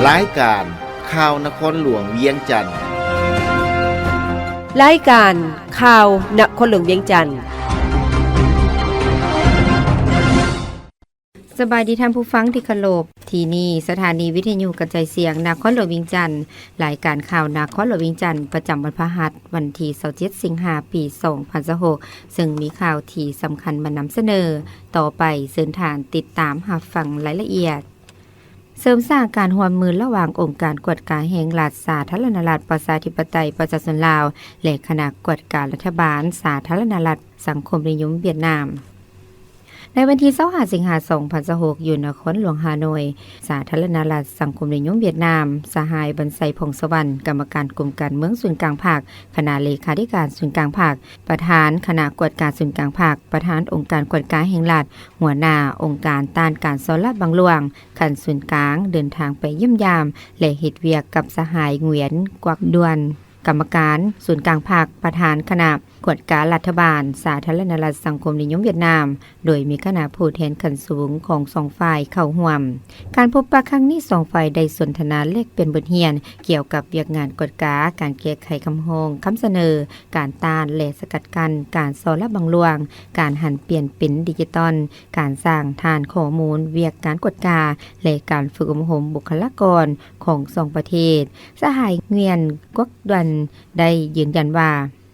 รายการข่าวนครหลวงเวียงจันทน์รายการข่าวนครหลวงเวียงจันทน์สบายดีท่านผู้ฟังที่เคารพที่นี่สถานีวิทยุกระจายเสียงนครหลวงเวียงจันทน์รายการข่าวนครหลวงเวียงจันทน์ประจำวันพฤหัสวันที่27สิงหาคมปี2026ซึ่งมีข่าวที่สำคัญมานำเสนอต่อไปเชิญท่านติดตามรับฟังรายละเอียดเสริมสร้างการร่วมมือระหว่างองค์การกวดการแห่งรัฐสาธารณรัฐประชาธิปไตยประชาชนลาวและคณะกวดการรัฐบาลสาธารณรัฐสังคมนิยมเวียดนามในวันที่25สิงหาคม2026อยู่นครหลวงฮานอยสาธารณรัฐสังคมนิยมเวียดนามสหายบรรไซพงศวรรณกรรมการกลุ่มการเมืองศูนย์กลางภาคคณะเลขาธิการศูนย์กลางภาคประธานคณะกวดการศูนย์กลางภาคประธานองค์การกวดการแห่งรัฐหัวหน้าองค์การต้านการซ้อนลัดบางหลวงขันศูนย์กลางเดินทางไปเยี่ยมยามและเฮ็ดเวียกกับสหายเหวียนกวักดวนกรรมการศูนย์กลางภาคประธานคณะกวดการรัฐบาลสาธารณรัฐสังคมนิยมเวียดนามโดยมีคณะผู้แทนขั้นสูงของสองฝ่ายเข้าร่วมการพบปะครั้งนี้สองฝ่ายได้สนทนาแลกเปลี่ยนบทเรียนเกี่ยวกับเวียกงานกวดการแก้ไขคำร้องคำเสนอการต้านและสกัดกั้นการซ้อนลัดบางหลวงการหันเปลี่ยนเป็นดิจิตอลการสร้างฐานข้อมูลเวียกการกวดการและการฝึกอบรมบุคลากรของสองประเทศสหายเหวียนกวักดวนได้ยืนยันว่า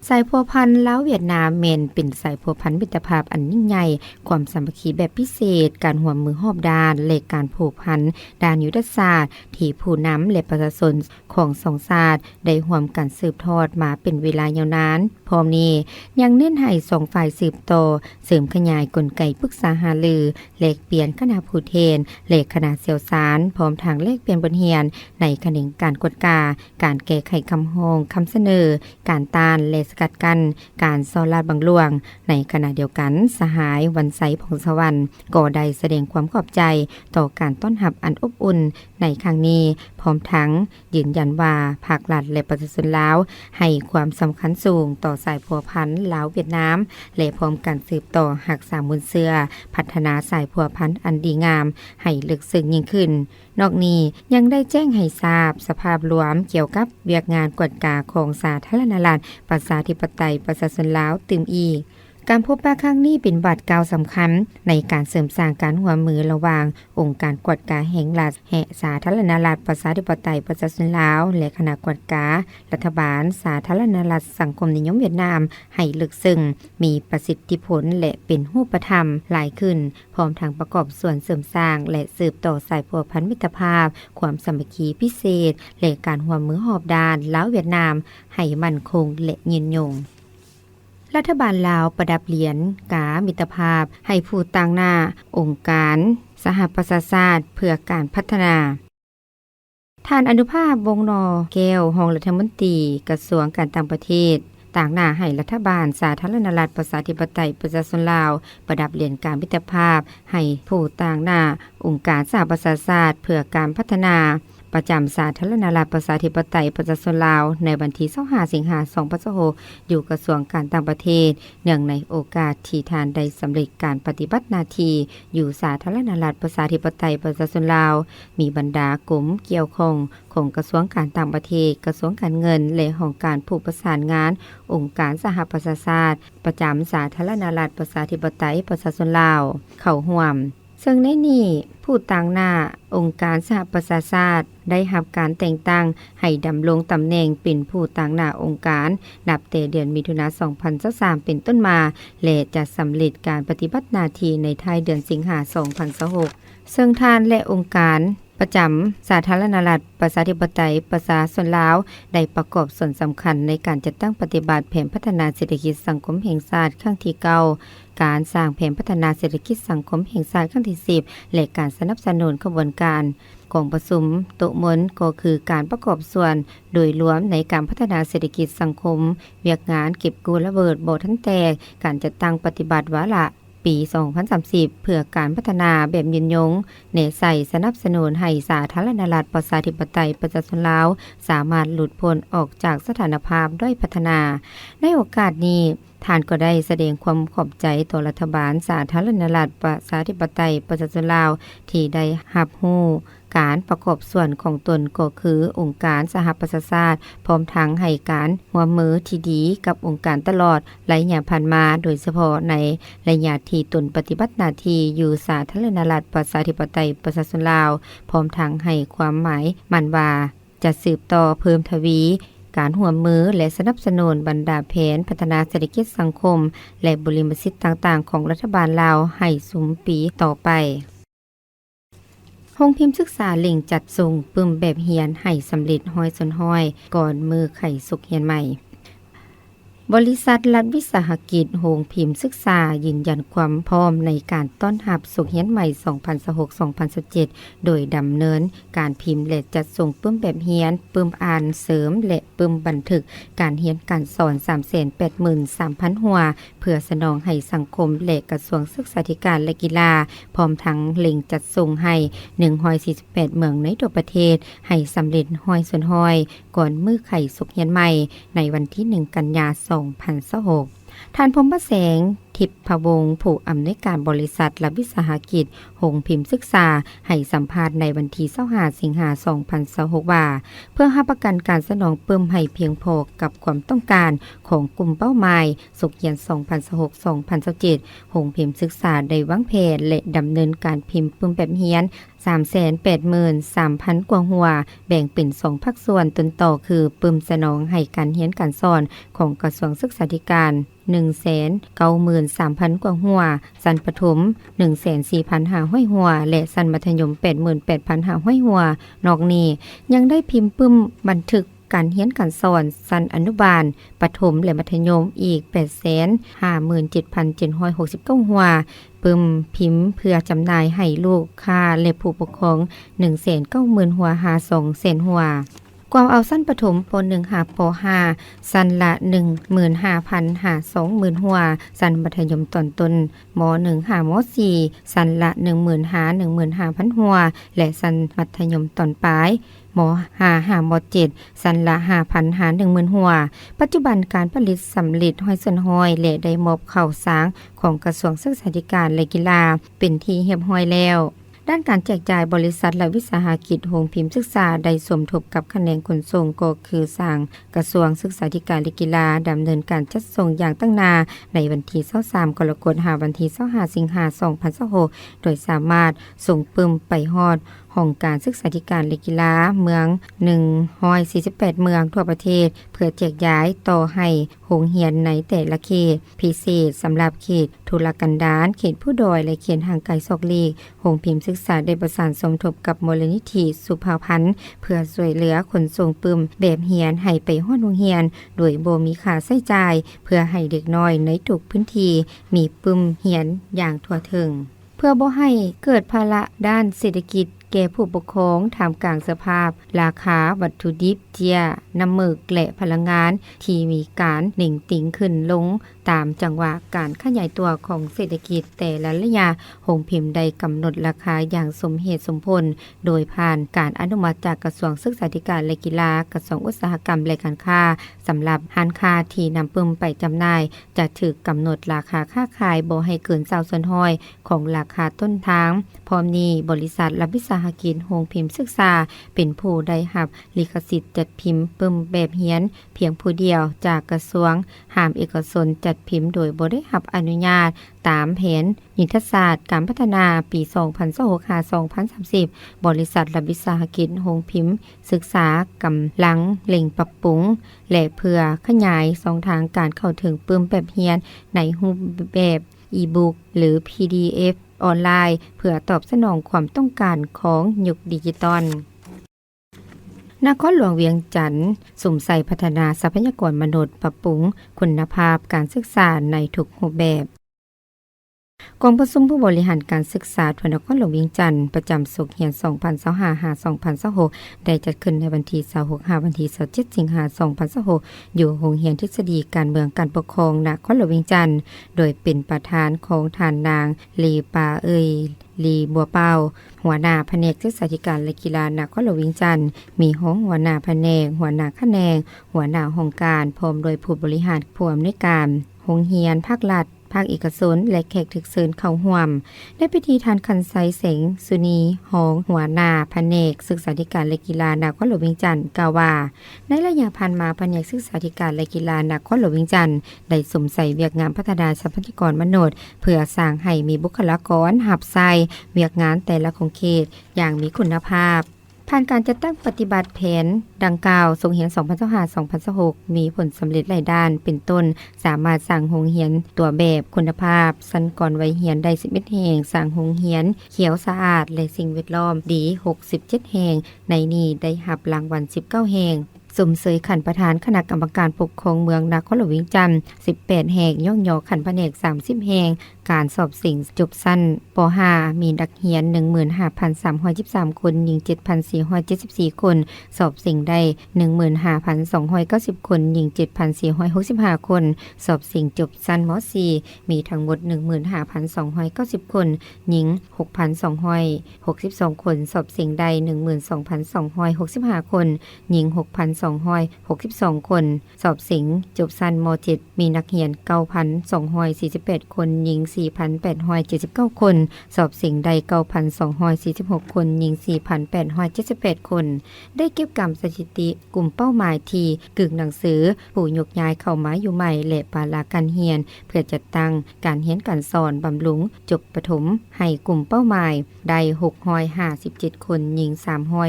สายพัวพันธุ์ลาวเวียดนามแม่นเป็นสายพัวพันธุ์มิตรภาพอันยิ่งใหญ่ความสามัคคีแบบพิเศษการร่วมมือรอบด้านและการผูกพันด้านยุทธศาสตร์ที่ผู้นำและประชาชนของสองชาติได้ร่วมกันสืบทอดมาเป็นเวลายาวนานพร้อมนี้ยังเน้นให้สองฝ่ายสืบต่อเสริมขยายกลไกปรึกษาหารือแลกเปลี่ยนคณะผู้แทนและคณะเสี่ยวสารพร้อมทางแลกเปลี่ยนบทเรียนในแขนงการกวดการแก้ไขคำร้องคำเสนอการต้านและสกัดกั้นการซ้อนลัดบางหลวงในขณะเดียวกันสหายวันไสพงศวรรณก็ได้แสดงความขอบใจต่อการต้อนรับอันอบอุ่นในครั้งนี้พร้อมทั้งยืนยันว่าภาครัฐและประชาชนลาวให้ความสำคัญสูงต่อสายพัวพันธุ์ลาวเวียดนามและพร้อมกันสืบต่อรักษามูลเชื้อพัฒนาสายพัวพันธุ์อันดีงามให้ลึกซึ้งยิ่งขึ้นนอกนี้ยังได้แจ้งให้ทราบสภาพรวมเกี่ยวกับเวียกงานกวดการของสาธารณรัฐประชาธิปไตยประชาชนลาวตื่มอีกการพบปะครั้งนี้เป็นบาทกล่าวสำคัญในการเสริมสร้างการร่วมมือระหว่างองค์การกวดการแห่งรัฐแห่สาธารณรัฐประชาธิปไตยประชาชนลาวและคณะกวดการรัฐบาลสาธารณรัฐสังคมนิยมเวียดนามให้ลึกซึ้งมีประสิทธิผลและเป็นรูปธรรมหลายขึ้นพร้อมทางประกอบส่วนเสริมสร้างและสืบต่อสายพัวพันธมิตรภาพความสามัคคีพิเศษและการร่วมมือรอบด้านลาวเวียดนามให้มั่นคงและยืนยงรัฐบาลลาวประดับเหรียญกามิตรภาพให้ผู้ต่างหน้าองค์การสหประชาชาติเพื่อการพัฒนาท่านอนุภาพวงศ์นอแก้วรองรัฐมนตรีกระทรวงการต่างประเทศต่างหน้าให้รัฐบาลสาธารณรัฐประชาธิปไตยประชาชนลาวประดับเหรียญการมิตรภาพให้ผู้ต่างหน้าองค์การสหประชาชาติเพื่อการพัฒนาประจำสาธารณรัฐประชาธิปไตยประชาชนลาวในวันที่25สิงหาคม2026อยู่กระทรวงการต่างประเทศเนื่องในโอกาสที่ท่านได้สำเร็จการปฏิบัติหน้าที่อยู่สาธารณรัฐประชาธิปไตยประชาชนลาวมีบรรดากลุ่มเกี่ยวข้องของกระทรวงการต่างประเทศกระทรวงการเงินและของการผู้ประสานงานองค์การสหประชาชาติประจำสาธารณรัฐประชาธิปไตยประชาชนลาวเข้าร่วมซึ่งในนี้ผู้ต่างหน้าองค์การสหประชาชาติได้รับการแต่งตั้งให้ดำรงตำแหน่งเป็นผู้ต่างหน้าองค์การนับแต่เดือนมิถุนายน2023เป็นต้นมาและจะสำเร็จการปฏิบัติหน้าที่ในท้ายเดือนสิงหาคม2026ซึ่งท่านและองค์การประจำสาธารณรัฐประชาธิปไตยประชาชนลาวได้ประกอบส่วนสำคัญในการจัดตั้งปฏิบัติแผนพัฒนาเศรษฐกิจสังคมแห่งชาติครั้งที่9การสร้างแผนพัฒนาเศรษฐกิจสังคมแห่งชาติครั้งที่10และการสนับสนุนกระบวนการกองประชุมโต๊ะมนก็คือการประกอบส่วนโดยรวมในการพัฒนาเศรษฐกิจสังคมเวียกงานเก็บกู้ระเบิดบ่ทันแตกการจัดตั้งปฏิบัติวาระปี2030เพื่อการพัฒนาแบบยืนยงเนใส่สนับสนุนให้สาธารณรัฐประชาธิปไตยประชาชนลาวสามารถหลุดพ้นออกจากสถานภาพด้อยพัฒนาในโอกาสนี้ ท่านก็ได้แสดงความขอบใจต่อรัฐบาลสาธารณรัฐประชาธิปไตยประชาชนลาวที่ได้รับรู้การประกอบส่วนของตนก็คือองค์การสหประชาชาติพร้อมทั้งให้การร่วมมือที่ดีกับองค์การตลอดระยะผ่านมาโดยเฉพาะในระยะที่ตนปฏิบัติหน้าที่อยู่สาธารณรัฐประชาธิปไตยประชาชนลาวพร้อมทั้งให้ความหมายมั่นว่าจะสืบต่อเพิ่มทวีการร่วมมือและสนับสนุนบรรดาแผนพัฒนาเศรษฐกิจสังคมและบริมสิทธิ์ต่างๆของรัฐบาลลาวให้สมปีต่อไปโรงพิมพ์ศึกษาเล่งจัดส่งปึ้มแบบเฮียนให้สำเร็จห้อยสนห้อยก่อนมือไข่สุกเฮียนใหม่บริษัทรัฐวิสาหกิจโรงพิมพ์ศึกษายืนยันความพร้อมในการต้อนรับสุขเฮียนใหม่ 2026-2027 โดยดำเนินการพิมพ์และจัดส่งปึ้มแบบเฮียนปึ้มอ่านเสริมและปึ้มบันทึกการเฮียนการสอน 383,000 หัวเพื่อสนองให้สังคมและกระทรวงศึกษาธิการและกีฬาพร้อมทั้งเล็งจัดส่งให้148เมืองในทั่วประเทศให้สำเร็จห้อยส่วนห้อยก่อนมือไข่สุขเฮียนใหม่ในวันที่1กันยายน2026ท่านพรหมแสงทิพพวงศ์ผู้อำนวยการบริษัทรัฐวิสาหกิจโรงพิมพ์ศึกษาให้สัมภาษณ์ในวันที่25สิงหาคม2026ว่าเพื่อรับประกันการสนองเพิ่มให้เพียงพอกับความต้องการของกลุ่มเป้าหมายสุขเฮียน 2026-2027 โรงพิมพ์ศึกษาได้วางแผนและดำเนินการพิมพ์ปึ้มแบบเฮียน383,000 กว่าหัวแบ่งเป็น2ภาคส่วนต้นต่อคือปึ้มสนองให้การเรียนการสอนของกระทรวงศึกษาธิการ 193,000 กว่าหัวชั้นประถม 145,500 หัวและชั้นมัธยม 88,500 หัวนอกนี้ยังได้พิมพ์ปึ้มบันทึกการเรียนการสอนชั้นอนุบาลประถมและมัธยมอีก 857,769 หัวปึ้มพิมพ์เพื่อจำหน่ายให้ลูกค้าและผู้ปกครอง 190,000 หัวหา200,000 หัวความเอาสั้นประถมป .1 หาป .5 สั้นละ 15,000 หา 20,000 หัวสั้นมัธยมตอนต้นม .1 หาม .4 สั้นละ 10,000 หา 15,000 หัวและสั้นมัธยมตอนปลายม .5 หาม .7 สั้นละ 5,000 หา 10,000 หัวปัจจุบันการผลิตสำเร็จห้อยส่วนห้อยและได้มอบเข้าสร้างของกระทรวงศึกษาธิการและกีฬาเป็นที่เรียบร้อยแล้วด้านการแจกจ่ายบริษัทและวิสาหกิจโรงพิมพ์ศึกษาได้สมทบกับคะแนนขนส่งก็คือสร้างกระทรวงศึกษาธิการและกีฬาดำเนินการจัดส่งอย่างตั้งหน้าในวันที่23กรกฎาคมวันที่25สิงหาคม2026โดยสามารถส่งปึ้มไปฮอดห้องการศึกษาธิการและกีฬาเมือง148เมืองทั่วประเทศเพื่อแจกย้ายต่อให้โรงเรียนในแต่ละเขตพิเศษสำหรับเขตทุรกันดารเขตผู้ดอยและเขตห่างไกลซอกลีกโรงพิมพ์ศึกษาได้ประสานสมทบกับมูลนิธิสุภาพันธ์เพื่อช่วยเหลือขนส่งปึ้มแบบเรียนให้ไปฮอดโรงเรียนโดยบ่มีค่าใช้จ่ายเพื่อให้เด็กน้อยในทุกพื้นที่มีปึ้มเรียนอย่างทั่วถึงเพื่อบ่ให้เกิดภาระด้านเศรษฐกิจแก่ผู้ปกครองท่ามกลางสภาพราคาวัตถุดิบเจียน้ำมึกและพลังงานที่มีการหนิ่งติงขึ้นลงตามจังหวะการขยายตัวของเศรษฐกิจแต่ละระยะโรงพิมพ์ได้กำหนดราคาอย่างสมเหตุสมผลโดยผ่านการอนุมัติจากกระทรวงศึกษาธิการและกีฬากระทรวงอุตสาหกรรมและการค้าสำหรับร้านค้าที่นำปึ้มไปจำหน่ายจะถูกกำหนดราคาค้าขายบ่ให้เกิน20ส่วนห้อยของราคาต้นทางพร้อมนี้บริษัทรัฐวิสาหกิจโรงพิมพ์ศึกษาเป็นผู้ได้รับลิขสิทธิ์จัดพิมพ์ปึ้มแบบเฮียนเพียงผู้เดียวจากกระทรวงห้ามเอกชนจัดพิมพ์โดยบ่ได้รับอนุญาตตามแผนยุทธศาสตร์การพัฒนาปี 2026-2030 บริษัทรัฐวิสาหกิจโรงพิมพ์ศึกษากำลังเร่งปรับปรุงและเพื่อขยายช่องทางการเข้าถึงปึ้มแบบเฮียนในรูปแบบอีบุ๊กหรือ PDF ออนไลน์เพื่อตอบสนองความต้องการของยุคดิจิตอลนครหลวงเวียงจันทน์สุ่มใส่พัฒนาทรัพยากรมนุษย์ปรับปรุงคุณภาพการศึกษาในทุกรูปแบบ กองประชุมผู้บริหารการศึกษาจังหวัดนครหลวงเวียงจันทน์ประจำศุกร์เฮียน2025-2026ได้จัดขึ้นในวันที่26 วันที่27 สิงหาคม 2026อยู่โรงเรียนทฤษฎีการเมืองการปกครองนครหลวงเวียงจันทน์โดยเป็นประธานของท่านนางลีปาลีบัวเปาหัวหน้าแผนกศึกษาธิการและกีฬานครหลวงเวียงจันทน์มีห้องหัวหน้าแผนกหัวหน้าแขนงหัวหน้าห้องการพร้อมโดยผู้บริหารผู้อำนวยการโรงเรียนภาครัฐภาคเอกชนและแขกถึกเชิญเข้าร่วมในพิธีทานคันไซเสงสุนีหองหัวหน้าแผนกศึกษาธิการและกีฬานครหลวงเวียงจันทน์กล่าวว่าในระยะผ่านมาแผนกศึกษาธิการและกีฬานครหลวงเวียงจันทน์ได้สมใส่เวียกงานพัฒนาทรัพยากรมนุษย์เพื่อสร้างให้มีบุคลากรหับใส่เวียกงานแต่ละของเขตอย่างมีคุณภาพผ่านการจัดตั้งปฏิบัติแผนดังกล่าวทรงเรียน 2025-2026 มีผลสำเร็จหลายด้านเป็นต้นสามารถสร้างโรงเรียนตัวแบบคุณภาพสั้นก่อนวัยเรียนได้11แห่งสร้างโรงเรียนเขียวสะอาดและสิ่งแวดล้อมดี67แห่งในนี้ได้รับรางวัล19แห่งสมเสยขันประธานคณะกรรมการปกครองเมืองนครหลวงเวียงจันทน์18แห่งย่องยอขันแผนก30แห่งการสอบสิ่งจบสั้นป .5 มีนักเรียน 15,313 คนหญิง 7,474 คนสอบสิ่งได้ 15,290 คนหญิง 7,465 คนสอบสิ่งจบสั้นม .4 มีทั้งหมด 15,290 คนหญิง 6,262 คนสอบสิ่งได้ 12,265 คนหญิง 6,262 คนสอบสิ่งจบสั้นม .7 มีนักเรียน 9,248 คนหญิง 4,879 คนสอบสิ่งใด 9,246 คนหญิง 4,878 คนได้เก็บกรรมสถิติกลุ่มเป้าหมายที่กึ่งหนังสือผู้ยกย้ายเข้ามาอยู่ใหม่และปาลาการเรียนเพื่อจัดตั้งการเรียนการสอนบำรุงจบประถมให้กลุ่มเป้าหมายได้657 คนหญิง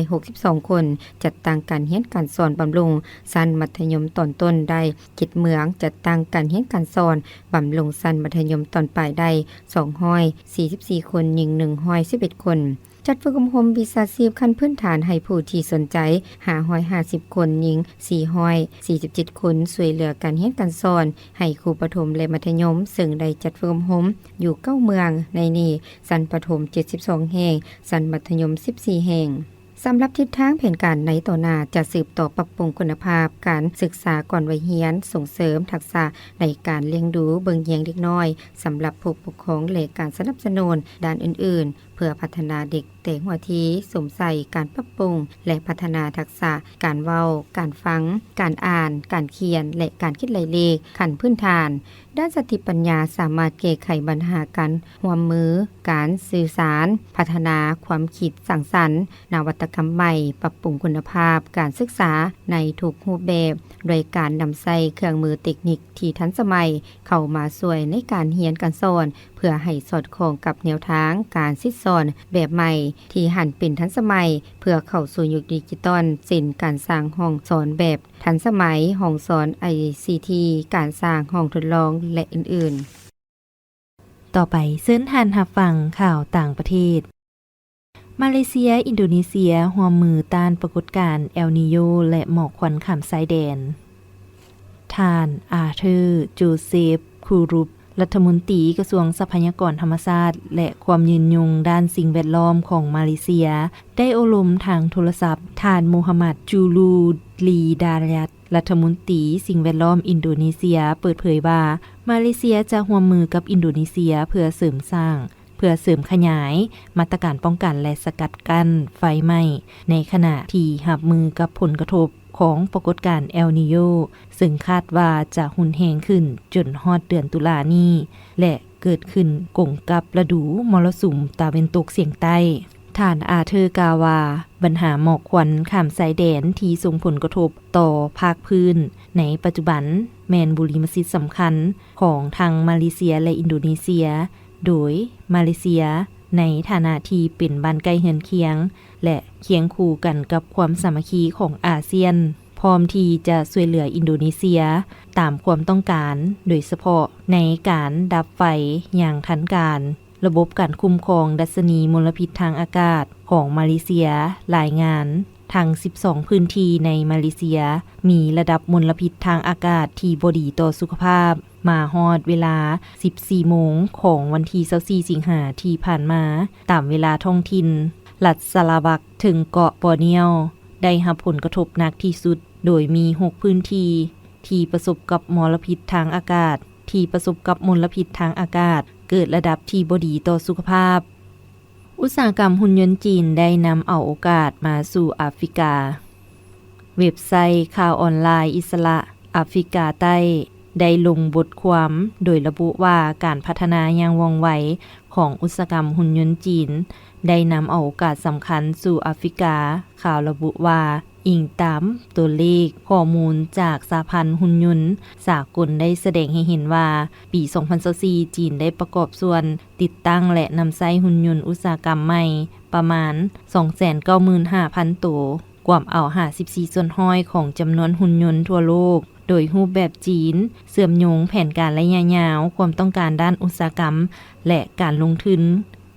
362 คนจัดตั้งการเรียนการสอนบำรุงชั้นมัธยมตอนต้นได้7เมืองจัดตั้งการเรียนการสอนบำรุงชั้นมัธยมตอนปลายได้244 คนหญิง111 คนจัดฝึกอบรมวิชาชีพขั้นพื้นฐานให้ผู้ที่สนใจ550 คนหญิง447 คนช่วยเหลือการเรียนการสอนให้ครูประถมและมัธยมซึ่งได้จัดฝึกอบรมอยู่9เมืองในนี้ชั้นประถม72แห่งชั้นมัธยม14แห่งสำหรับทิศทางแผนการในต่อหน้าจะสืบต่อปรับปรุงคุณภาพการศึกษาก่อนวัยเรียนส่งเสริมทักษะในการเลี้ยงดูเบิ่งเยียงเด็กน้อยสำหรับผู้ปกครองและการสนับสนุนด้านอื่นๆเพื่อพัฒนาเด็กแต่หัวทีสมใส่การปรับปรุงและพัฒนาทักษะการเว้าการฟังการอ่านการเขียนและการคิดเลขเลขขั้นพื้นฐานด้านสติปัญญาสามารถแก้ไขปัญหาการร่วมมือการสื่อสารพัฒนาความคิดสร้างสรรค์นวัตกรรมใหม่ปรับปรุงคุณภาพการศึกษาในทุกรูปแบบโดยการนำใช้เครื่องมือเทคนิคที่ทันสมัยเข้ามาช่วยในการเรียนการสอนเพื่อให้สอดคล้องกับแนวทางการศึกษาแบบใหม่ที่หันเป็นทันสมัยเพื่อเข้าสู่ยุคดิจิตอลเช่นการสร้างห้องสอนแบบทันสมัยห้องสอน ICT การสร้างห้องทดลองและอื่นๆต่อไปเชิญท่านรับฟังข่าวต่างประเทศมาเลเซียอินโดนีเซียร่วมมือต้านปรากฏการณ์เอลนีโญและหมอกควันข้ามชายแดนท่านอาเธอร์โจเซฟคูรุปรัฐมนตรีกระทรวงทรัพยากรธรรมชาติและความยืนยงด้านสิ่งแวดล้อมของมาเลเซียได้อบรมทางโทรศัพท์ท่านโมฮัมหมัดจูลูลีดารัตรัฐมนตรีสิ่งแวดล้อมอินโดนีเซียเปิดเผยว่ามาเลเซียจะร่วมมือกับอินโดนีเซียเพื่อเสริมขยายมาตรการป้องกันและสกัดกั้นไฟไหม้ในขณะที่รับมือกับผลกระทบของปรากฏการณ์เอลนีโญซึ่งคาดว่าจะรุนแรงขึ้นจนฮอดเดือนตุลานี้และเกิดขึ้นกงกับฤดูมรสุมตะวันตกเฉียงใต้ท่านอาเธอร์กาวาปัญหาหมอกควันข้ามชายแดนที่ส่งผลกระทบต่อภาคพื้นในปัจจุบันแม่นบุรีมสิทธิ์สำคัญของทางมาเลเซียและอินโดนีเซียโดยมาเลเซียในฐานะที่เป็นบ้านใกล้เรือนเคียงและเคียงคู่กันกับความสามัคคีของอาเซียนพร้อมที่จะช่วยเหลืออินโดนีเซียตามความต้องการโดยเฉพาะในการดับไฟอย่างทันการระบบการคุ้มครองดัชนีมลพิษทางอากาศของมาเลเซียรายงาน ทั้ง 12 พื้นที่ในมาเลเซียมีระดับมลพิษทางอากาศที่บ่ดีต่อสุขภาพมาฮอดเวลา 14 โมงของวันที่ 24 สิงหาคมที่ผ่านมาตามเวลาท้องถิ่นรัฐสลาวักถึงเกาะบอร์เนียวได้รับผลกระทบหนักที่สุดโดยมี 6 พื้นที่ที่ประสบกับมลพิษทางอากาศเกิดระดับที่บ่ดีต่อสุขภาพอุตสาหกรรมหุ่นยนต์จีนได้นำเอาโอกาสมาสู่แอฟริกาเว็บไซต์ข่าวออนไลน์อิสระแอฟริกาใต้ได้ลงบทความโดยระบุว่าการพัฒนาอย่างว่องไวของอุตสาหกรรมหุ่นยนต์จีนได้นำเอาโอกาสสำคัญสู่แอฟริกาข่าวระบุว่าอิงตามตัวเลขข้อมูลจากสหพันธ์หุ่นยนต์สากลได้แสดงให้เห็นว่าปี 2024 จีนได้ประกอบส่วนติดตั้งและนำใช้หุ่นยนต์อุตสาหกรรมใหม่ประมาณ 295,000 ตัวกว่าเอา54ส่วนห้อยของจำนวนหุ่นยนต์ทั่วโลกโดยรูปแบบจีนเสื่อมโยงแผนการระยะยาวความต้องการด้านอุตสาหกรรมและการลงทุน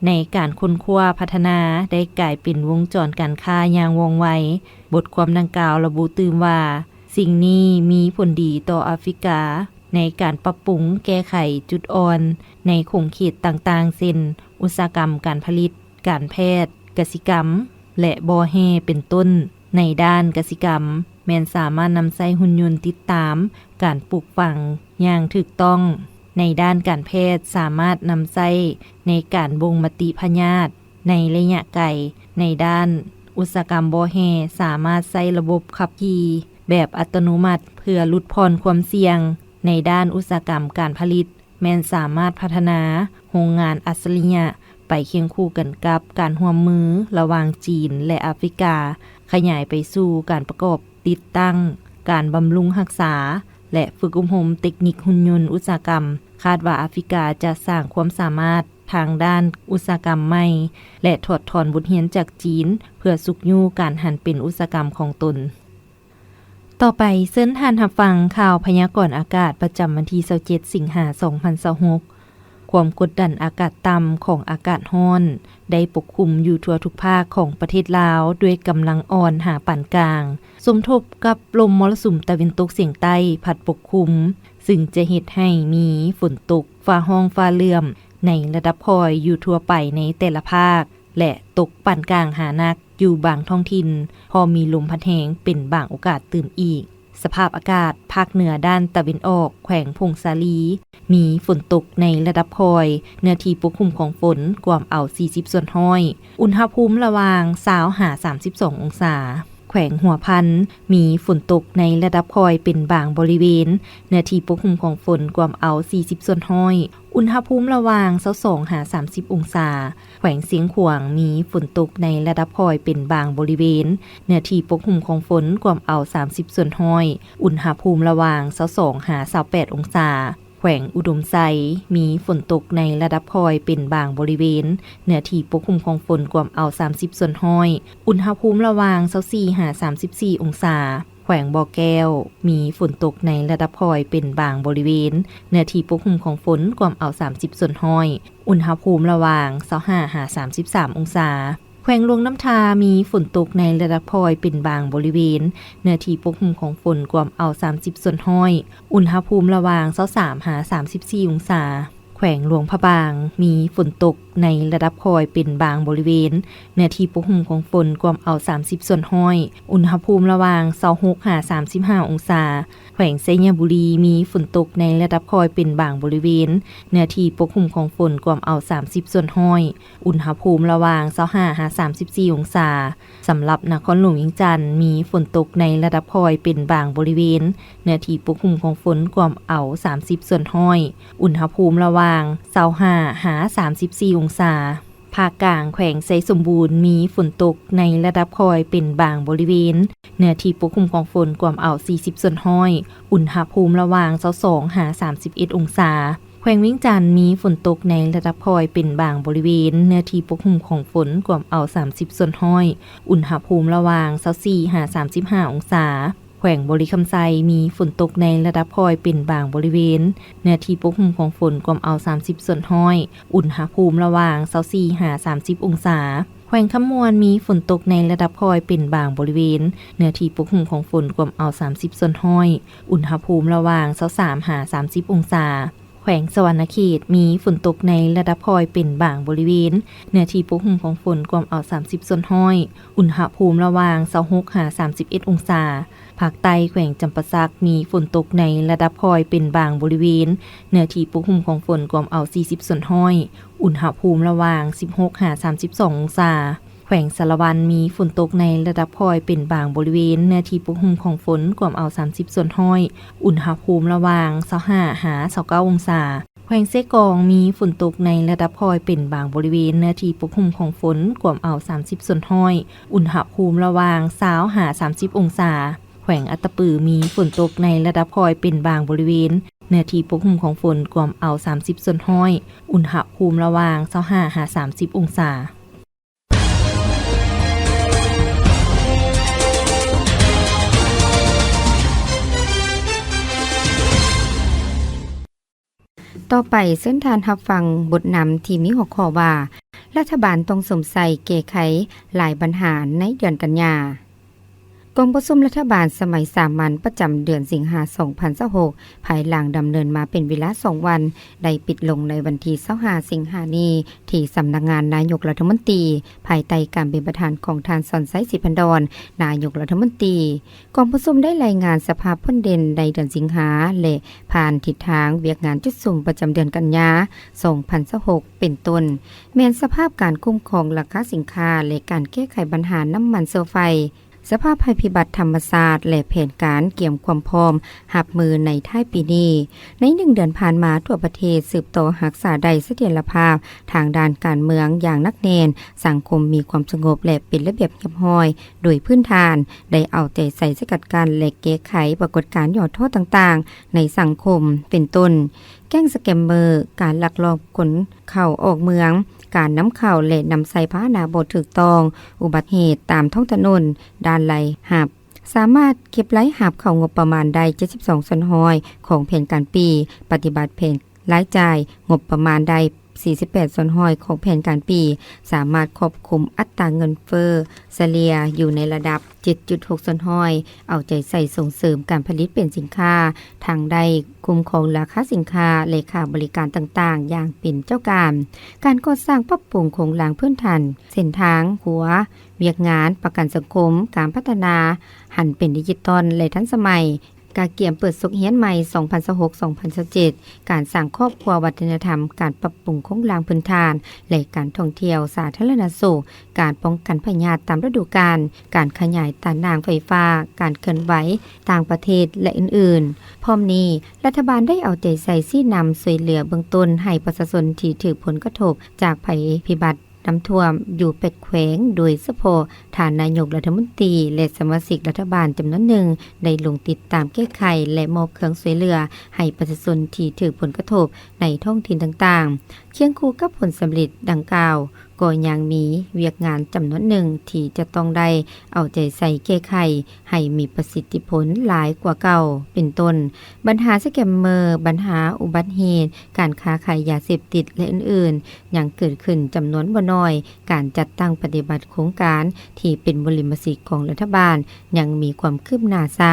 ในการค้นคว้าพัฒนาได้กลายเป็นวงจรการค้าอย่างว่องไวบทความดังกล่าวระบุตื่มว่าสิ่งนี้มีผลดีต่อแอฟริกาในการปรับปรุงแก้ไขจุดอ่อนในขงเขตต่างๆเช่นอุตสาหกรรมการผลิตการแพทย์กสิกรรมและบ่อแห่เป็นต้นในด้านกสิกรรมแม้นสามารถนำใช้หุ่นยนต์ติดตามการปลูกฝังอย่างถูกต้องในด้านการแพทย์สามารถนำใช้ในการบ่งมติพยาธิในระยะไกลในด้านอุตสาหกรรมบ่อแห่สามารถใช้ระบบขับขี่แบบอัตโนมัติเพื่อลดผ่อนความเสี่ยงในด้านอุตสาหกรรมการผลิตแม้นสามารถพัฒนาโรงงานอัจฉริยะไปเคียงคู่กันกับการร่วมมือระหว่างจีนและแอฟริกาขยายไปสู่การประกอบติดตั้งการบำรุงรักษาและฝึกอบรมเทคนิคหุ่นยนต์อุตสาหกรรมคาดว่าแอฟริกาจะสร้างความสามารถทางด้านอุตสาหกรรมใหม่และถอดถอนบทเรียนจากจีนเพื่อสุกยู่การหันเป็นอุตสาหกรรมของตนต่อไปเชิญท่านรับฟังข่าวพยากรณ์อากาศประจำวันที่27สิงหาคม2026ความกดดันอากาศต่ำของอากาศร้อนได้ปกคลุมอยู่ทั่วทุกภาคของประเทศลาวด้วยกำลังอ่อนหาปานกลางสมทบกับลมมรสุมตะวันตกเฉียงใต้พัดปกคลุมซึ่งจะเฮ็ดให้มีฝนตกฟ้าห้องฟ้าเหลื่อมในระดับพอยอยู่ทั่วไปในแต่ละภาคและตกปานกลางหานักอยู่บางท้องถิ่นพอมีลมพัดแรงเป็นบางโอกาสตื่มอีกสภาพอากาศภาคเหนือด้านตะวันออกแขวงพงสาลีมีฝนตกในระดับพอยเนื้อที่ปกคลุมของฝนกว่าเอา40ส่วนห้อยอุณหภูมิระหว่าง20-32 องศาแขวงหัวพันมีฝนตกในระดับพอยเป็นบางบริเวณเนื้อที่ปกคลุมของฝนกว่าเอา40ส่วนห้อยอุณหภูมิระหว่าง22-30 องศาแขวงเสียงขวางมีฝนตกในระดับพอยเป็นบางบริเวณเนื้อที่ปกคลุมของฝนกว่าเอา30ส่วนห้อยอุณหภูมิระหว่าง22-28 องศาแขวงอุดมไซมีฝนตกในระดับพอยเป็นบางบริเวณเนื้อที่ปกคลุมของฝนกว่าเอา30ส่วนห้อยอุณหภูมิระหว่าง24-34 องศาแขวงบ่อแก้วมีฝนตกในระดับพอยเป็นบางบริเวณเนื้อที่ปกคลุมของฝนกว่าเอา30ส่วนห้อยอุณหภูมิระหว่าง25-33 องศาแขวงหลวงน้ำทามีฝนตกในระดับพอยเป็นบางบริเวณเนื้อที่ปกคลุมของฝนกว่าเอา30ส่วนห้อยอุณหภูมิระหว่าง23-34 องศาแขวงหลวงพระบางมีฝนตกในระดับพอยเป็นบางบริเวณเนื้อที่ปกคลุมของฝนกว่าเอา30ส่วนห้อยอุณหภูมิระหว่าง26-35 องศาแขวงไชยบุรีมีฝนตกในระดับพอยเป็นบางบริเวณเนื้อที่ปกคลุมของฝนกว่าเอา30ส่วนห้อยอุณหภูมิระหว่าง25-34 องศาสำหรับนครหลวงเวียงจันทน์มีฝนตกในระดับพอยเป็นบางบริเวณเนื้อที่ปกคลุมของฝนกว่าเอา30ส่วนห้อยอุณหภูมิระหว่าง25-34 องศาภาคกลางแขวงไชสมบูรณ์มีฝนตกในระดับพอยเป็นบางบริเวณเนื้อที่ปกคลุมของฝนกว่าเอา40ส่วนห้อยอุณหภูมิระหว่าง22-31 องศาแขวงเวียงจันทน์มีฝนตกในระดับพอยเป็นบางบริเวณเนื้อที่ปกคลุมของฝนกว่าเอา30ส่วนห้อยอุณหภูมิระหว่าง24-35 องศาแขวงบริคำไซมีฝนตกในระดับพอยเป็นบางบริเวณเนื้อที่ปกคลุมของฝนกว่าเอา30ส่วนห้อยอุณหภูมิระหว่าง24-30 องศา แขวงคำมวนมีฝนตกในระดับพอยเป็นบางบริเวณเนื้อที่ปกคลุมของฝนกว่าเอา30ส่วนห้อยอุณหภูมิระหว่าง23 30 องศาแขวงสวรรณเขตมีฝนตกในระดับพอยเป็นบางบริเวณเนื้อที่ปกคลุมของฝนกว่าเอา30ส่วนห้อยอุณหภูมิระหว่าง26 31 องศาภาคใต้แขวงจำปาสักมีฝนตกในระดับพอยเป็นบางบริเวณเนื้อที่ปกคลุมของฝนกว่าเอา40ส่วนห้อยอุณหภูมิระหว่าง16 32 องศาแขวงสารวันมีฝนตกในระดับพอยเป็นบางบริเวณเนื้อที่ปกคลุมของฝนกว่าเอา30ส่วนห้อยอุณหภูมิระหว่าง25 29 องศาแขวงเซกองมีฝนตกในระดับพอยเป็นบางบริเวณเนื้อที่ปกคลุมของฝนกว่าเอา30ส่วนห้อยอุณหภูมิระหว่าง20 30 องศาแขวงอัตตปือมีฝนตกในระดับพอยเป็นบางบริเวณเนื้อที่ปกคลุมของฝนกว่าเอา30ส่วนห้อยอุณหภูมิระหว่าง25 30 องศาต่อไปเส้นทานรับฟังบทนำที่มีหัวข้อว่ารัฐบาลต้องสมใส่แก้ไขหลายปัญหาในเดือนกันยากองประชุมรัฐบาลสมัยสามัญประจำเดือนสิงหาคม 2026ภายหลังดำเนินมาเป็นเวลา2วันได้ปิดลงในวันที่25สิงหาคมนี้ที่สำนักงานนายกรัฐมนตรีภายใต้การเป็นประธานของท่านสอนไซสิพันดรนายกรัฐมนตรีกองประชุมได้รายงานสภาพพ้นเด่นในเดือนสิงหาและผ่านทิศทางเวียกงานจุดสุ่มประจำเดือนกันยา2026เป็นต้นแม้นสภาพการคุ้มครองราคาสินค้าและการแก้ไขปัญหาน้ำมันเชื้อไฟสภาพภัยพิบัติธรรมชาติและแผนการเกี่ยมความพร้อมหับมือในท้ายปีนี้ใน1เดือนผ่านมาทั่วประเทศสืบต่อรักษาได้เสถียรภาพทางด้านการเมืองอย่างนักแน่นสังคมมีความสงบและเป็นระเบียบเรียบร้อยโดยพื้นฐานได้เอาใจใส่สกัดกั้นและแก้ไขปรากฏการณ์ย่อท้อต่างๆในสังคมเป็นต้นแก๊งสแกมเมอร์การลักลอบขนเข้าออกเมืองการนำเข้าและนำใส่พาหนะบ่ถูกต้องอุบัติเหตุตามท้องถนนด้านไหลหับสามารถเก็บไหลหับเข้างบประมาณได้72ส่วนห้อยของแผนการปีปฏิบัติแผนรายจ่ายงบประมาณได้48ส่วนห้อยของแผนการปีสามารถควบคุมอัตราเงินเฟ้อเฉลี่ยอยู่ในระดับ 7.6 ส่วนห้อยเอาใจใส่ส่งเสริมการผลิตเป็นสินค้าทางใดคุ้มครองราคาสินค้าและค่าบริการต่างๆอย่างเป็นเจ้าการก่อสร้างปรับปรุงโครงสร้างพื้นฐานเส้นทางหัวเวียกงานประกันสังคมการพัฒนาหันเป็นดิจิตอลและทันสมัยการเกี่ยมเปิดสุขเฮียนใหม่ 2026-2027 การสร้างครอบครัววัฒนธรรม การปรับปรุงโครงสร้างพื้นฐาน และการท่องเที่ยวสาธารณสุข การป้องกันพยาธิตามฤดูกาล การขยายตานางไฟฟ้า การเคลื่อนไหวต่างประเทศและอื่นๆ พร้อมนี้รัฐบาลได้เอาใจใส่ชี้นำช่วยเหลือเบื้องต้นให้ประชาชนที่ถูกผลกระทบจากภัยพิบัติน้ำท่วมอยู่เป็ดแขวงโดยเฉพาะฐานนายกรัฐมนตรีและสมาชิกรัฐบาลจำนวนหนึ่งได้ลงติดตามแก้ไขและมอบเครื่องช่วยเหลือให้ประชาชนที่ถูกผลกระทบในท้องถิ่นต่างๆเคียงคู่กับผลสำเร็จดังกล่าวก็ยังมีเวียกงานจำนวนหนึ่งที่จะต้องได้เอาใจใส่แก้ไขให้มีประสิทธิผลหลายกว่าเก่าเป็นต้นปัญหาสแกมเมอร์ปัญหาอุบัติเหตุการค้าขายยาเสพติดและอื่นๆยังเกิดขึ้นจำนวนบ่น้อยการจัดตั้งปฏิบัติโครงการที่เป็นบริมสิทธิ์ของรัฐบาลยังมีความคืบหน้าช้า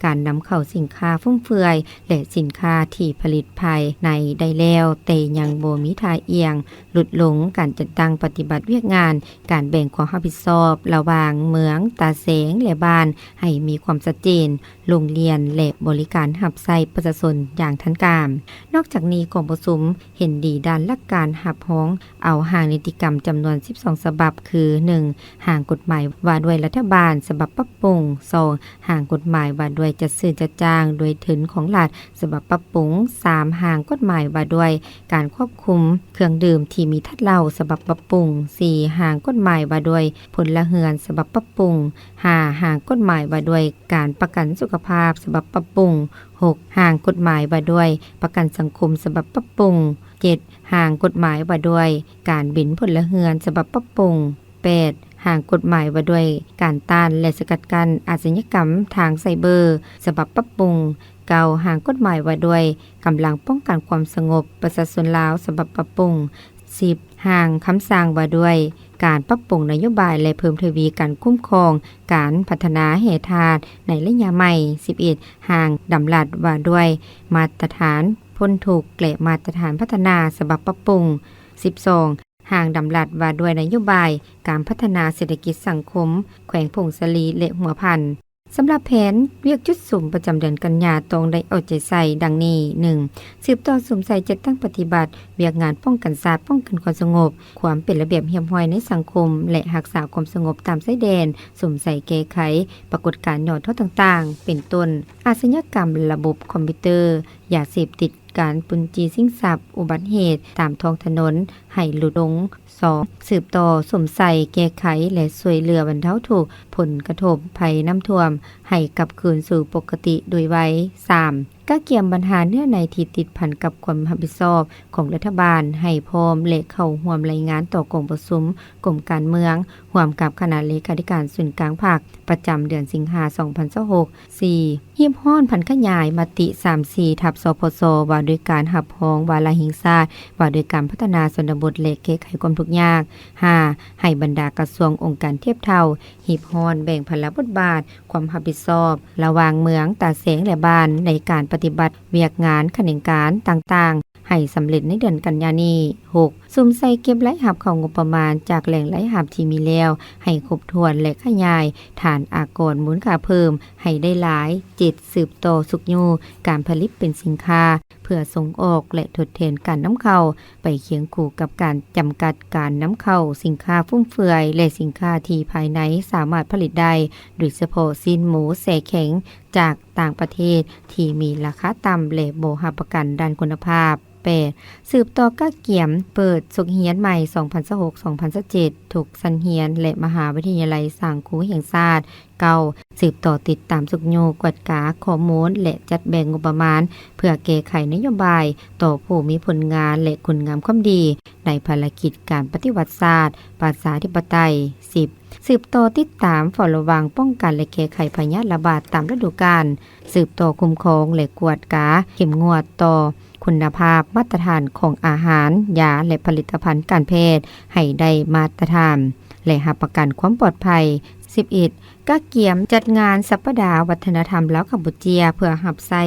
การนำเข้าสินค้าฟุ่มเฟือยและสินค้าที่ผลิตภายในได้แล้วแต่ยังบ่มีท่าเอียงหลุดหลงการจัดตั้งปฏิบัติเวียกงานการแบ่งความรับผิดชอบระหว่างเมืองตาแสงและบ้านให้มีความชัดเจนโรงเรียนและบริการรับใช้ประชาชนอย่างทันการนอกจากนี้กองประชุมเห็นดีด้านหลักการรับร้องเอาห่างนิติกรรมจำนวน12ฉบับคือ 1. ห่างกฎหมายว่าด้วยรัฐบาลฉบับปรับปรุง 2. ห่างกฎหมายว่าด้วยจัดซื้อจัดจ้างโดยทุนของรัฐฉบับปรับปรุง 3. ห่างกฎหมายว่าด้วยการควบคุมเครื่องดื่มที่มีทัดเหล้าฉบับปรับปรุง 4. ห่างกฎหมายว่าด้วยพลเรือนฉบับปรับปรุง 5. ห่างกฎหมายว่าด้วยการประกันสุขภาพฉบับปรับปรุง 6. ห่างกฎหมายว่าด้วยประกันสังคมฉบับปรับปรุง 7. ห่างกฎหมายว่าด้วยการบินพลเรือนฉบับปรับปรุง 8. ห่างกฎหมายว่าด้วยการต้านและสกัดกั้นอาชญากรรมทางไซเบอร์ฉบับปรับปรุง 9. ห่างกฎหมายว่าด้วยกำลังป้องกันความสงบประชาชนลาวฉบับปรับปรุง 10ห่างคำสั่งว่าด้วยการปรับปรุงนโยบายและเพิ่มทวีการคุ้มครองการพัฒนาแห่ธาตุในระยะใหม่11ห่างดำรัสว่าด้วยมาตรฐานพ้นถูกและมาตรฐานพัฒนาฉบับปรับปรุง12ห่างดำรัสว่าด้วยนโยบายการพัฒนาเศรษฐกิจสังคมแขวงผงสะลีและหัวพันสำหรับแผนเวียกจุดสุ่มประจำเดือนกันยาตรงได้เอาใจใส่ดังนี้ 1. สืบต่อสุ่มใส่จัดตั้งปฏิบัติเวียกงานป้องกันศาสตร์ป้องกันความสงบความเป็นระเบียบเรียบร้อยในสังคมและรักษาความสงบตามชายแดนสุ่มใส่แก้ไขปรากฏการณ์ย่อท้อต่างๆเป็นต้นอาชญากรรมระบบคอมพิวเตอร์ยาเสพติดการปุญจีสิ่งทรัพย์อุบัติเหตุตามท้องถนนให้หลุดลง 2. สืบต่อสมใส่แก้ไขและช่วยเหลือบรรเทาทุกข์ผลกระทบภัยน้ำท่วมให้กลับคืนสู่ปกติโดยไว 3. ก้าเกี่ยมปัญหาเนื้อในที่ติดพันกับความรับผิดชอบของรัฐบาลให้พร้อมและเข้าร่วมรายงานต่อกองประชุมกรมการเมืองร่วมกับคณะเลขาธิการศูนย์กลางภาคประจำเดือนสิงหาคม 2026 4. ฮีบฮ้อนพันขยายมติ 34 ทับ สพสว่าด้วยการหับพ้องวาระหิงสาว่าด้วยการพัฒนาชนบทและแก้ไขความทุกข์ยาก 5. ให้บรรดากระทรวงองค์การเทียบเท่าฮีบฮ้อนแบ่งภาระบทบาทความรับผิดชอบระหว่างเมืองตาแสงและบ้านในการปฏิบัติเวียกงานแขนงการต่างๆให้สำเร็จในเดือนกันยายนนี้ 6. ซุ่มใส่เก็บรายรับของงบประมาณจากแหล่งรายรับที่มีแล้วให้ครบถ้วนและขยายฐานอากรมูลค่าเพิ่มให้ได้หลาย 7. สืบต่อสุกยูการผลิตเป็นสินค้าเพื่อส่งออกและทดแทนการนำเข้าไปเคียงคู่กับการจำกัดการนำเข้าสินค้าฟุ่มเฟือยและสินค้าที่ภายในสามารถผลิตได้โดยเฉพาะสิ้นหมูแสแข็งจากต่างประเทศที่มีราคาต่ำและบ่รับประกันด้านคุณภาพ 8. สืบต่อก้าเกี่ยมเปิดสุกเฮียนใหม่ 2026-2027 ถูกสันเฮียนและมหาวิทยาลัยสังคูแห่งชาติ 9. สืบต่อติดตามสุกโยกวดกาข้อมูลและจัดแบ่งงบประมาณเพื่อแก้ไขนโยบายต่อผู้มีผลงานและคุณงามความดีในภารกิจการปฏิวัติศาสตร์ประชาธิปไตย 10. สืบต่อติดตามเฝ้าระวังป้องกันและแก้ไขพยาธิระบาดตามฤดูกาลสืบต่อคุ้มครองและกวดกาเข้มงวดต่อคุณภาพมาตรฐานของอาหารยาและผลิตภัณฑ์การแพทย์ให้ได้มาตรฐานและรับประกันความปลอดภัย 11. ก้าเกียมจัดงานสัปดาห์วัฒนธรรมลาวกัมพูเชียเพื่อรับใช้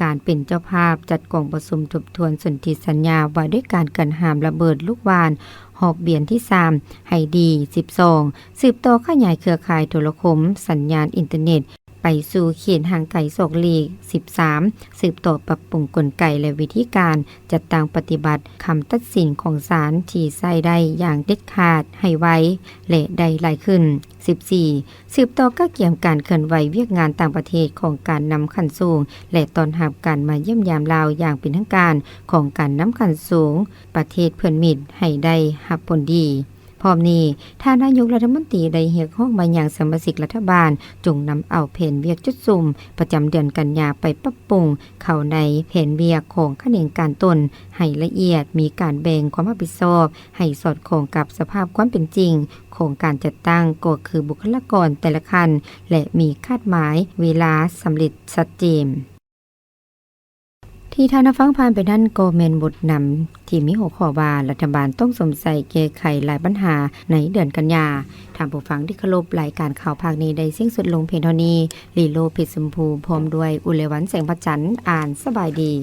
การเป็นเจ้าภาพจัดกองประชุมทบทวนสนธิสัญญาว่าด้วยการกันหามระเบิดลูกวานหอบเบียนที่ 3 ให้ดี 12. สืบต่อขยายเครือข่ายโทรคมสัญญาณอินเทอร์เน็ตไปสู่เขตห่างไกลโศกลีก 13. สืบต่อปรับปรุงกลไกและวิธีการจัดตั้งปฏิบัติคำตัดสินของศาลที่ใช้ได้อย่างเด็ดขาดให้ไวและได้หลายขึ้น 14. สืบต่อก้าเกี่ยมการเคลื่อนไหวเวียกงานต่างประเทศของการนำขั้นสูงและตอนรับการมาเยี่ยมยามลาวอย่างเป็นทางการของการนำขั้นสูงประเทศเพื่อนมิตรให้ได้รับผลดีพร้อมนี้ท่านนายกรัฐมนตรีได้เรียกร้องมายังสมาชิกรัฐบาลจงนำเอาแผนเวียกจุดซุ่มประจำเดือนกันยาไปปรับปรุงเข้าในแผนเวียกของแขนงการต้นให้ละเอียดมีการแบ่งความรับผิดชอบให้สอดคล้องกับสภาพความเป็นจริงของการจัดตั้งก็คือบุคลากรแต่ละขั้นและมีคาดหมายเวลาสำเร็จชัดเจนที่ท่านฟังผ่านไปนั่นก็แม่นบทนำที่มีหัวข้อว่ารัฐบาลต้องสมใส่แก้ไขหลายปัญหาในเดือนกันยาทางผู้ฟังที่เคารพรายการข่าวภาคนี้ได้สิ้นสุดลงเพียงเท่านี้ลีโลเพชรชมพูพร้อมด้วยอุเลวันแสงพระจันทร์อ่านสบายดี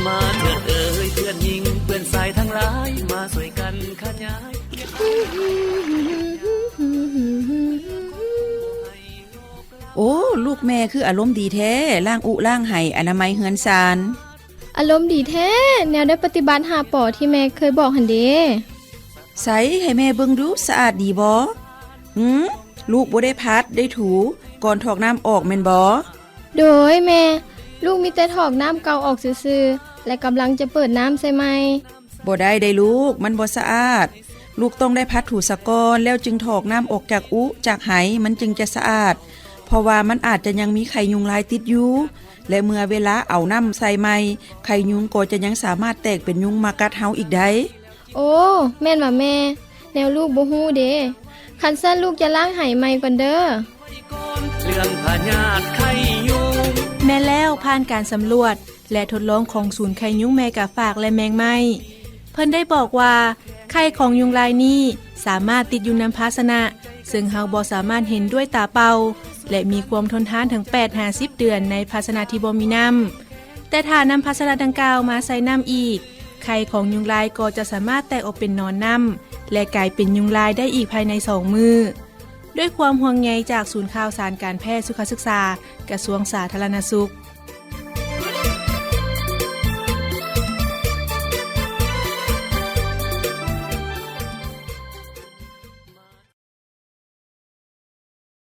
มาเถิดเอ่ยเพื่อนหญิงเพื่อนสายทั้งหลายมาสวยกันขยายโอ้ลูกแม่คืออารมณ์ดีแท้ล่างอุล่างไห้อนามัยเฮือนซานอารมณ์ดีแท้แนวได้ปฏิบัติ5ปอที่แม่เคยบอกหั่นเด้ใส่ให้แม่เบิ่งดูสะอาดดีบ่ลูกบ่ได้พัดได้ถูก่อนถอกน้ำออกแม่นบ่โดยแม่ลูกมีแต่ถอกน้ำเก่าออกซื่อๆและกำลังจะเปิดน้ำใส่ใหม่บ่ได้ลูกมันบ่สะอาดลูกต้องได้พัดถูสะก่อนแล้วจึงถอกน้ำออกจากอุจากไหมันจึงจะสะอาดเพราะว่ามันอาจจะยังมีไข่ยุงลายติดอยู่และเมื่อเวลาเอาน้ำใส่ใหม่ไข่ยุงก็จะยังสามารถแตกเป็นยุงมากัดเฮาอีกได้โอ้แม่นว่าแม่แนวลูกบ่ฮู้เด้คันซั่นลูกจะล้างไหใหม่ก่อนเด้อเรื่องพญาติไข่ยุงแม่แล้ว อกผ่านการสำรวจและทดลองของศูนย์ไข่ยุงแมกะฝากและแมงไม้เพิ่นได้บอกว่าไข่ของยุงลายนี้สามารถติดอยู่ในภาชนะซึ่งเฮาบ่สามารถเห็นด้วยตาเปล่าและมีความทนทานถึง 8-10 เดือนในภาชนะที่บ่มีน้ำแต่ถ้านำภาชนะดังกล่าวมาใส่น้ำอีกไข่ของยุงลายก็จะสามารถแตกออกเป็นนอนน้ำและกลายเป็นยุงลายได้อีกภายใน2 มื้อด้วยความห่วงใยจากศูนย์ข่าวสารการแพทย์สุขศึกษากระทรวงสาธารณสุข